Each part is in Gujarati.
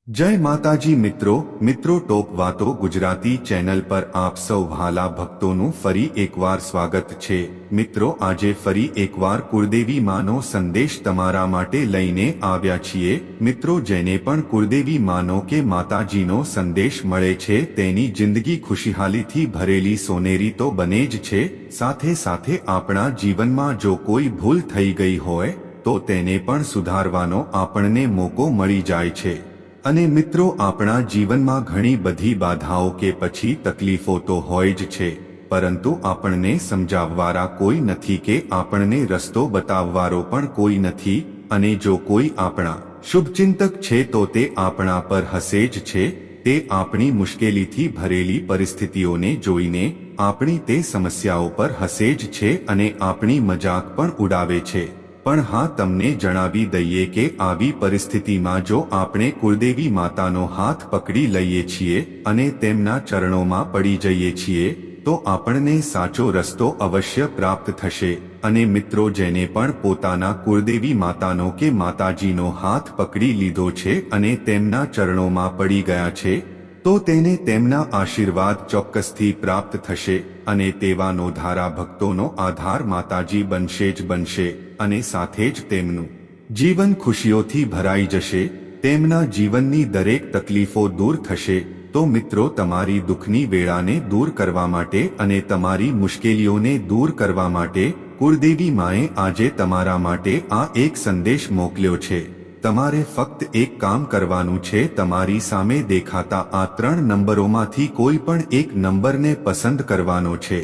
જય માતાજી મિત્રો ટોપ વાતો ગુજરાતી ચેનલ પર આપ સૌ વહાલા ભક્તોનું ફરી એકવાર સ્વાગત છે। મિત્રો આજે ફરી એકવાર કુળદેવી માનો સંદેશ તમારા માટે લઈને આવ્યા છીએ। મિત્રો જેને પણ કુળદેવી માનો કે માતાજીનો સંદેશ મળે છે તેની જિંદગી ખુશહાલીથી ભરેલી સોનેરી તો બને જ છે, સાથે સાથે આપણા જીવનમાં જો કોઈ ભૂલ થઈ ગઈ હોય તો તેને પણ સુધારવાનો આપણને મોકો મળી જાય છે। અને મિત્રો આપણા જીવનમાં ઘણી બધી બાધાઓ કે પછી તકલીફો તો હોય જ છે, પરંતુ આપણને સમજાવવાળા કોઈ નથી કે આપણને રસ્તો બતાવવાળો પણ કોઈ નથી। અને જો કોઈ આપણા શુભચિંતક છે તો તે આપણા પર હસે જ છે। તે આપણી મુશ્કેલીથી ભરેલી પરિસ્થિતિઓને જોઈને આપણી તે સમસ્યાઓ પર હસે જ છે અને આપણી મજાક પણ ઉડાવે છે। પણ હા, તમને જણાવી દઈએ કે આવી પરિસ્થિતિમાં જો આપણે કુળદેવી માતાનો હાથ પકડી લઈએ છીએ અને તેમના ચરણોમાં પડી જઈએ છીએ તો આપણને સાચો રસ્તો અવશ્ય પ્રાપ્ત થશે। અને મિત્રો જેને પણ પોતાના કુળદેવી માતાનો કે માતાજીનો હાથ પકડી લીધો છે અને તેમના ચરણોમાં પડી ગયા છે તો તેને તેમના આશીર્વાદ ચોક્કસથી પ્રાપ્ત થશે। અને તેવાનો ધારા ભક્તોનો આધાર માતાજી બનશે જ બનશે અને સાથે જ તેમનું જીવન ખુશીઓથી ભરાઈ જશે। તેમના જીવનની દરેક તકલીફો દૂર થશે। તો મિત્રો તમારી દુઃખની વેળાને દૂર કરવા માટે અને તમારી મુશ્કેલીઓને દૂર કરવા માટે કુળદેવી માએ આજે તમારા માટે આ એક સંદેશ મોકલ્યો છે। તમારે ફક્ત એક કામ કરવાનું છે, તમારી સામે દેખાતા આ 3 નંબરોમાંથી કોઈ પણ એક નંબરને પસંદ કરવાનો છે।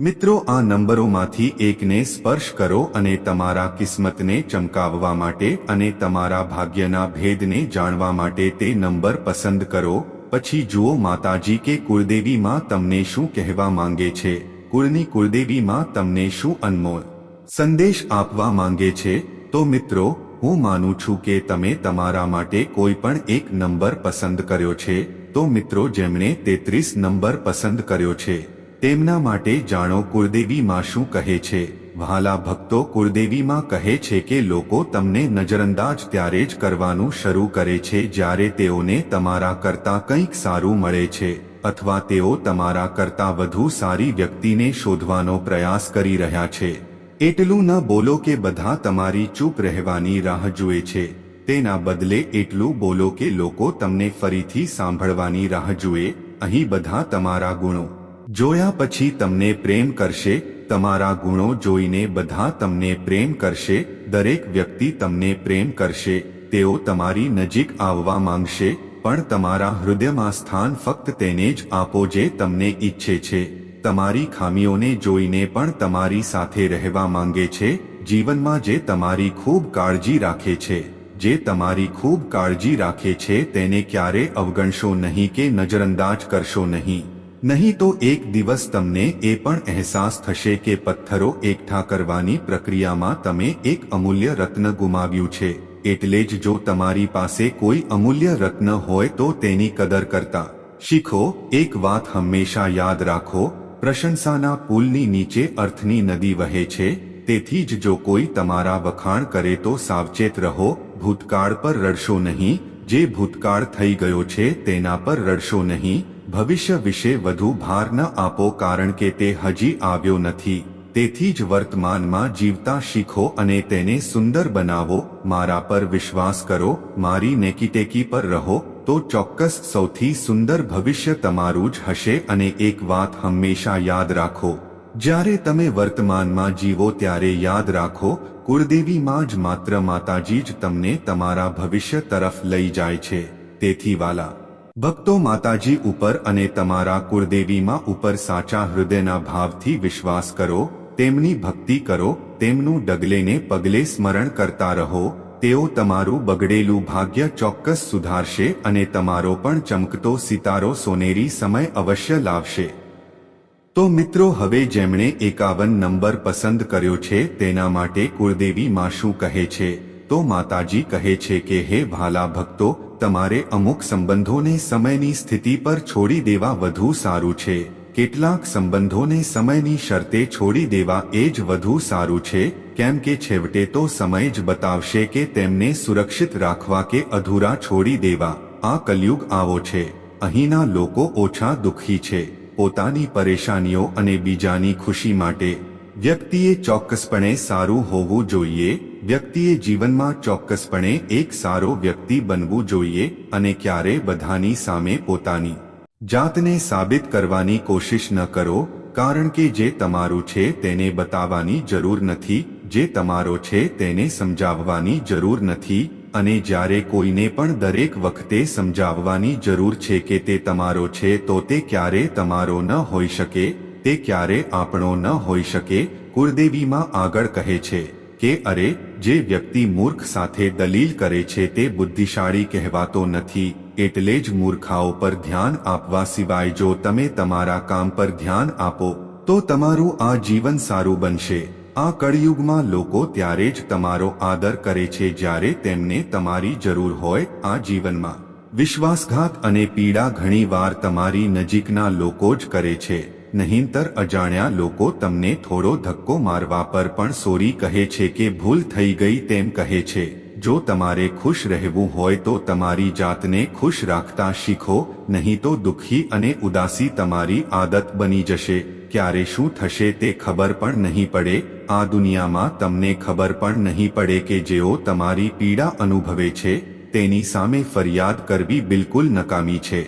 મિત્રો આ નંબરોમાંથી એકને સ્પર્શ કરો અને તમારા કિસ્મતને ચમકાવવા માટે અને તમારા ભાગ્યના ભેદને જાણવા માટે તે નંબર પસંદ કરો। પછી જુઓ માતાજી કે કુળદેવી માં તમને શું કહેવા માંગે છે, કુળદેવી માં તમને શું અનમોલ સંદેશ આપવા માંગે છે। તો મિત્રો હું માનું છું કે તમે તમારા માટે કોઈ પણ એક નંબર પસંદ કર્યો છે। તો મિત્રો જેમણે 33 નંબર પસંદ કર્યો છે તેમના માટે જાણો કુળદેવી માં શું કહે છે। વહાલા ભક્તો, કુળદેવી માં કહે છે કે લોકો તમને નજરઅંદાજ ત્યારે જ કરવાનું શરૂ કરે છે જ્યારે તેઓને તમારા કરતાં કંઈક સારું મળે છે અથવા તેઓ તમારા કરતાં વધુ સારી વ્યક્તિને શોધવાનો પ્રયાસ કરી રહ્યા છે। એટલું ન બોલો કે બધા તમારી ચૂપ રહેવાની રાહ જુએ છે, તેના બદલે એટલું બોલો કે લોકો તમને ફરીથી સાંભળવાની રાહ જુએ। અહીં બધા તમારા ગુણો જોયા પછી તમને પ્રેમ કરશે, તમારા ગુણો જોઈને બધા તમને પ્રેમ કરશે। દરેક વ્યક્તિ તમને પ્રેમ કરશે, તેઓ તમારી નજીક આવવા માંગશે, પણ તમારા હૃદયમાં સ્થાન ફક્ત તેને જ આપો જે તમને ઈચ્છે છે। તમારી ખામીઓને જોઈને પણ તમારી સાથે રહેવા માંગે છે। જીવનમાં જે તમારી ખૂબ કાળજી રાખે છે, જે તમારી ખૂબ કાળજી રાખે છે તેને ક્યારે અવગણશો નહીં કે નજરઅંદાજ કરશો નહીં। નહીં તો એક દિવસ તમને એ પણ અહેસાસ થશે કે પથ્થરો એકઠા કરવાની પ્રક્રિયામાં તમે એક અમૂલ્ય રત્ન ગુમાવ્યું છે। એટલે જ જો તમારી પાસે કોઈ અમૂલ્ય રત્ન હોય તો તેની કદર કરતા શીખો। એક વાત હંમેશા યાદ રાખો, પ્રશંસાના પુલની નીચે અર્થની નદી વહે છે। તેથી જ જો કોઈ તમારા વખાણ કરે તો સાવચેત રહો। ભૂતકાળ પર રડશો નહીં, જે ભૂતકાળ થઈ ગયો છે તેના પર રડશો નહીં। ભવિષ્ય વિશે વધુ ભાર ન આપો કારણ કે તે હજી આવ્યો નથી। તેથી જ વર્તમાનમાં જીવતા શીખો અને તેને સુંદર બનાવો। મારા પર વિશ્વાસ કરો, મારી નેકીટેકી પર રહો તો ચોક્કસ સૌથી સુંદર ભવિષ્ય તમારું જ હશે। અને એક વાત હંમેશા યાદ રાખો, જ્યારે તમે વર્તમાનમાં જીવો ત્યારે યાદ રાખો, કુળદેવી માં જ માત્ર માતાજી જ તમને તમારા ભવિષ્ય તરફ લઈ જાય છે। તેથી વાલા ભક્તો, માતાજી ઉપર અને તમારા કુળદેવી માં ઉપર સાચા હૃદયના ભાવથી વિશ્વાસ કરો, તેમની ભક્તિ કરો, તેમનું ડગલેને પગલે સ્મરણ કરતા રહો। તેઓ તમારું બગડેલું ભાગ્ય ચોક્કસ સુધારશે અને તમારો પણ ચમકતો સિતારો સોનેરી સમય અવશ્ય લાવશે। તો મિત્રો હવે જેમણે 51 નંબર પસંદ કર્યો છે તેના માટે કુળદેવી માં શું કહે છે? તો માતાજી કહે છે કે હે વહાલા ભક્તો, તમારે અમુક સંબંધોને સમયની સ્થિતિ પર છોડી દેવા વધુ સારું છે। કેટલાક સંબંધોને સમયની શરતે છોડી દેવા એ જ વધુ સારું છે, કેમ કે છેવટે તો સમય જ બતાવશે કે તેમને સુરક્ષિત રાખવા કે અધૂરા છોડી દેવા। આ કલયુગ આવો છે. અહીંના લોકો ઓછા દુઃખી છે. પોતાની પરેશાનીઓ અને બીજાની ખુશી માટે વ્યક્તિએ ચોક્કસપણે સારું હોવું જોઈએ. વ્યક્તિએ જીવનમાં ચોક્કસપણે એક સારો વ્યક્તિ બનવું જોઈએ અને ક્યારે બધાની સામે પોતાની જાતને સાબિત કરવાની કોશિશ ન કરો, કારણ કે જે તમારું છે તેને બતાવવાની જરૂર નથી, જે તમારો છે તેને સમજાવવાની જરૂર નથી. અને જ્યારે કોઈને પણ દરેક વખતે સમજાવવાની જરૂર છે કે તે તમારો છે તો તે ક્યારે તમારો ન હોઈ શકે, તે ક્યારે આપણો ન હોઈ શકે. કુળદેવીમાં આગળ કહે છે કે અરે, જે વ્યક્તિ મૂર્ખ સાથે દલીલ કરે છે તે બુદ્ધિશાળી કહેવાતો નથી. એટલે જ મૂર્ખાઓ પર ધ્યાન આપવા સિવાય જો તમે તમારા કામ પર ધ્યાન આપો તો તમારું આ જીવન સારું બનશે. આ કળિયુગમાં લોકો ત્યારે જ તમારો આદર કરે છે જ્યારે તેમને તમારી જરૂર હોય. આ જીવનમાં વિશ્વાસઘાત અને પીડા ઘણીવાર તમારી નજીકના લોકો જ કરે છે. નહીંતર અજાણ્યા લોકો તમને થોડો ધક્કો મારવા પર પણ સોરી કહે છે કે ભૂલ થઈ ગઈ તેમ કહે છે. જો તમારે ખુશ રહેવું હોય તો તમારી જાતને ખુશ રાખતા શીખો, નહીં તો દુઃખી અને ઉદાસી તમારી આદત બની જશે. ક્યારે શું થશે તે ખબર પણ નહીં પડે. આ દુનિયામાં તમને ખબર પણ નહીં પડે કે જેઓ તમારી પીડા અનુભવે છે તેની સામે ફરિયાદ કરવી બિલકુલ નકામી છે.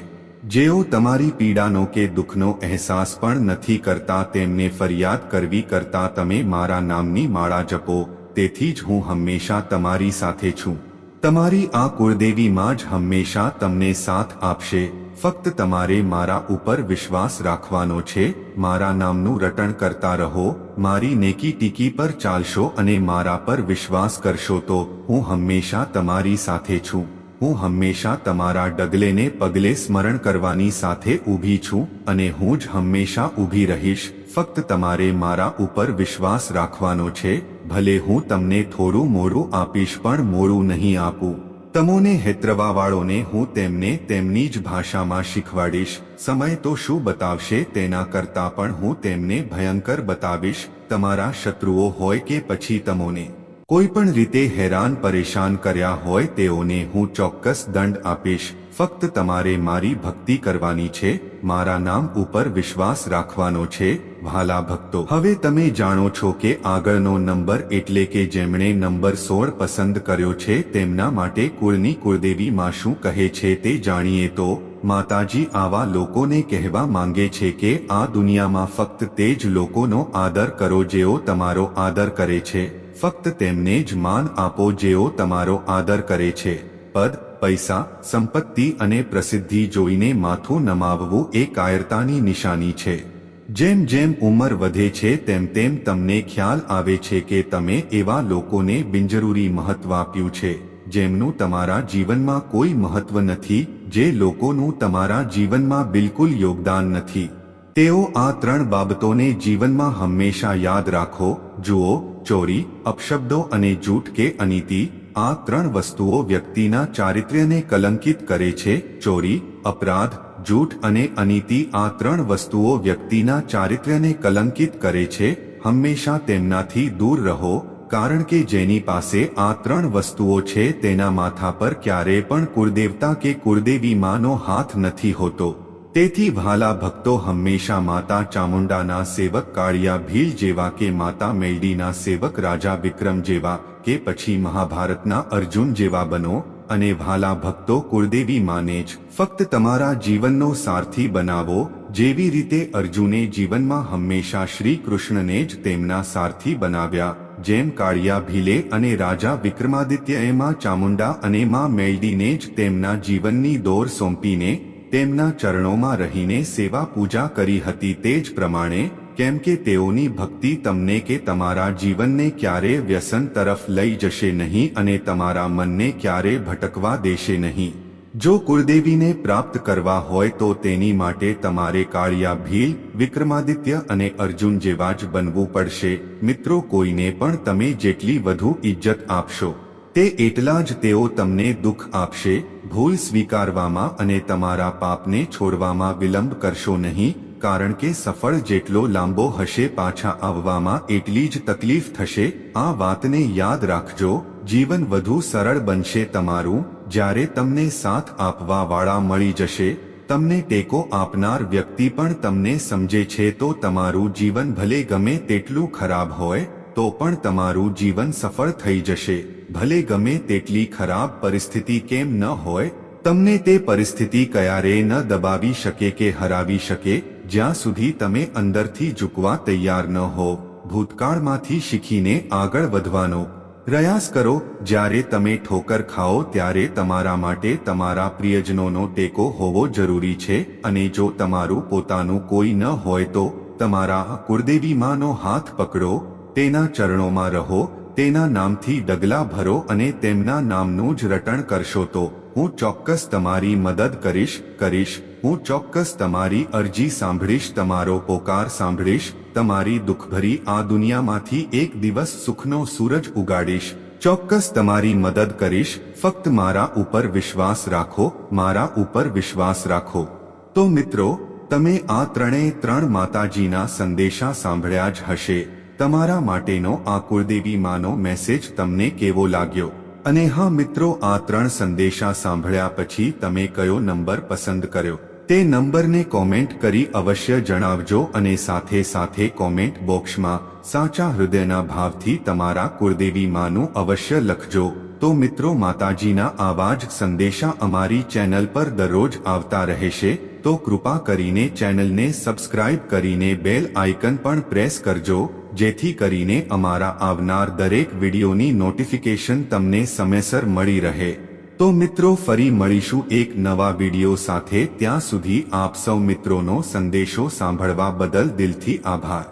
જેઓ તમારી પીડાનો કે દુઃખનો અહેસાસ પણ નથી કરતા તેમને ફરિયાદ કરવી કરતાં તમે મારા નામની માળા જપો. તેથી જ હું હંમેશા તમારી સાથે છું. તમારી આ કુળદેવી માં જ હંમેશા તમને સાથ આપશે. ફક્ત તમારે મારા ઉપર વિશ્વાસ રાખવાનો છે. મારા નામનું રટણ કરતા રહો, મારી નેકી ટીકી પર ચાલશો અને મારા પર વિશ્વાસ કરશો તો હું હંમેશા તમારી સાથે છું. હું હંમેશા તમારા ડગલે ને પગલે સ્મરણ કરવાની સાથે ઊભી છું અને હું જ હંમેશા ઊભી રહીશ. ફક્ત તમારે મારા ઉપર વિશ્વાસ રાખવાનો છે. ભલે હું તમને થોડું મોડું આપીશ પણ મોડું નહીં આપું. તમોને હેતરવાવાળોને હું તેમને તેમની જ ભાષામાં શીખવાડીશ. સમય તો શું બતાવશે તેના કરતાં પણ હું તેમને ભયંકર બતાવીશ. તમારા શત્રુઓ હોય કે પછી તમોને કોઈ પણ રીતે હેરાન પરેશાન કર્યા હોય તેઓને હું ચોક્કસ દંડ આપીશ. ફક્ત તમારે મારી ભક્તિ કરવાની છે, મારા નામ ઉપર વિશ્વાસ રાખવાનો છે. વહાલા ભક્તો, હવે તમે જાણો છો કે આગળનો નંબર એટલે કે જેમણે નંબર 16 પસંદ કર્યો છે તેમના માટે કુળની કુળદેવી માં શું કહે છે તે જાણીએ તો માતાજી આવા લોકોને કહેવા માંગે છે કે આ દુનિયામાં ફક્ત તે જ લોકોનો આદર કરો જેઓ તમારો આદર કરે છે. ફક્ત તેમને જ માન આપો જેઓ તમારો આદર કરે છે. પદ, પૈસા, સંપત્તિ અને પ્રસિદ્ધિ જોઈને માથું નમાવવું એ કાયરતાની નિશાની છે. જેમ જેમ ઉંમર વધે છે તેમ તેમ તમને ખ્યાલ આવે છે કે તમે એવા લોકોને બિનજરૂરી મહત્વ આપ્યું છે જેમનું તમારા જીવનમાં કોઈ મહત્વ નથી, જે લોકોનું તમારા જીવનમાં બિલકુલ યોગદાન નથી. તેઓ આ 3 બાબતોને જીવનમાં હંમેશા યાદ રાખો. જુઓ, ચોરી, અપશબ્દો અને જૂઠ કે અનીતિ, આ 3 વસ્તુઓ વ્યક્તિના ચારિત્ર્યને કલંકિત કરે છે. ચોરી, અપરાધ, જૂઠ અને અનીતિ આ 3 વસ્તુઓ વ્યક્તિના ચારિત્ર્યને કલંકિત કરે છે. હંમેશા તેમનાથી દૂર રહો, કારણ કે જેની પાસે આ 3 વસ્તુઓ છે તેના માથા પર ક્યારેય પણ કુળદેવતા કે કુળદેવી માનો હાથ નથી હોતો. તેથી વહાલા ભક્તો, હંમેશા માતા ચામુંડાના સેવક કાળિયા ભીલ જેવા કે માતા મેલડીના સેવક રાજા વિક્રમ જેવા કે પછી મહાભારતના અર્જુન જેવા બનો. અને વહાલા ભક્તો, કુળદેવી માને જ ફક્ત તમારા જીવનનો સારથી બનાવો. જેવી રીતે અર્જુને જીવનમાં હંમેશા શ્રી કૃષ્ણને જ તેમના સારથી બનાવ્યા, જેમ કાળિયા ભીલે અને રાજા વિક્રમાદિત્યએ માં ચામુંડા અને માં મેલડીને જ તેમના જીવનની દોર સોંપીને તેમના ચરણોમાં રહીને સેવા પૂજા કરી હતી, તે જ પ્રમાણે કેમ કે તેઓની ભક્તિ તમને કે તમારા જીવનને ક્યારે વ્યસન તરફ લઈ જશે નહીં અને તમારા મનને ક્યારે ભટકવા દેશે નહીં. જો કુળદેવીને પ્રાપ્ત કરવા હોય તો તેની માટે તમારે કાળિયા ભીલ, વિક્રમાદિત્ય અને અર્જુન જેવા જ બનવું પડશે. મિત્રો, કોઈને પણ તમે જેટલી વધુ ઇજ્જત આપશો તે એટલા જ તેઓ તમને દુઃખ આપશે. ભૂલ સ્વીકારવામાં અને તમારા પાપને છોડવામાં વિલંબ કરશો નહીં, કારણ કે સફળ જેટલો લાંબો હશે પાછા આવવામાં એટલી જ તકલીફ થશે. આ વાતને યાદ રાખજો. જીવન વધુ સરળ બનશે તમારું. જ્યારે તમને સાથ આપવા વાળા મળી જશે, તમને ટેકો આપનાર વ્યક્તિ પણ તમને સમજે છે, તો તમારું જીવન ભલે ગમે તેટલું ખરાબ હોય તો પણ તમારું જીવન સફળ થઈ જશે. ભલે ગમે તેટલી ખરાબ પરિસ્થિતિ કેમ ન હોય, તમને તે પરિસ્થિતિ ક્યારેય ન દબાવી શકે કે હરાવી શકે, જ્યાં સુધી તમે અંદરથી ઝૂકવા તૈયાર ન હો. ભૂતકાળમાંથી શીખીને આગળ વધવાનો પ્રયાસ કરો. જ્યારે તમે ઠોકર ખાઓ ત્યારે તમારા માટે તમારા પ્રિયજનોનો ટેકો હોવો જરૂરી છે, અને જો તમારું પોતાનું કોઈ ન હોય તો તમારા કુળદેવી માનો હાથ પકડો, તેના ચરણોમાં રહો, તેના નામથી ડગલા ભરો અને તેમના નામનું જ રટણ કરશો તો હું ચોક્કસ તમારી મદદ કરીશ. હું ચોક્કસ તમારી અરજી સાંભળીશ, તમારો પોકાર સાંભળીશ, તમારી દુઃખભરી આ દુનિયામાંથી એક દિવસ સુખનો સૂરજ ઉગાડીશ. ચોક્કસ તમારી મદદ કરીશ. ફક્ત મારા ઉપર વિશ્વાસ રાખો, મારા ઉપર વિશ્વાસ રાખો. તો મિત્રો, તમે આ ત્રણ માતાજીના સંદેશા સાંભળ્યા જ હશે. તમારા માટેનો આ કુળદેવી માનો મેસેજ તમને કેવો લાગ્યો? અને હા મિત્રો, આ 3 સંદેશા સાંભળ્યા પછી તમે કયો નંબર પસંદ કર્યો તે નંબરને કોમેન્ટ કરી અવશ્ય જણાવજો, અને સાથે સાથે કોમેન્ટ બોક્સમાં સાચા હૃદયના ભાવથી તમારા કુળદેવી માનું અવશ્ય લખજો. તો મિત્રો, માતાજીના આવા જ સંદેશા અમારી ચેનલ પર દરરોજ આવતા રહેશે, તો કૃપા કરીને ચેનલને સબસ્ક્રાઇબ કરીને બેલ આઇકન પણ પ્રેસ કરજો, જેથી કરીને અમારા આવનાર દરેક વિડીયોની નોટિફિકેશન તમને સમયસર મળી રહે. તો મિત્રો, ફરી મળીશું એક નવા વિડીયો સાથે. ત્યાં સુધી આપ સૌ મિત્રોનો સંદેશો સાંભળવા બદલ દિલથી આભાર.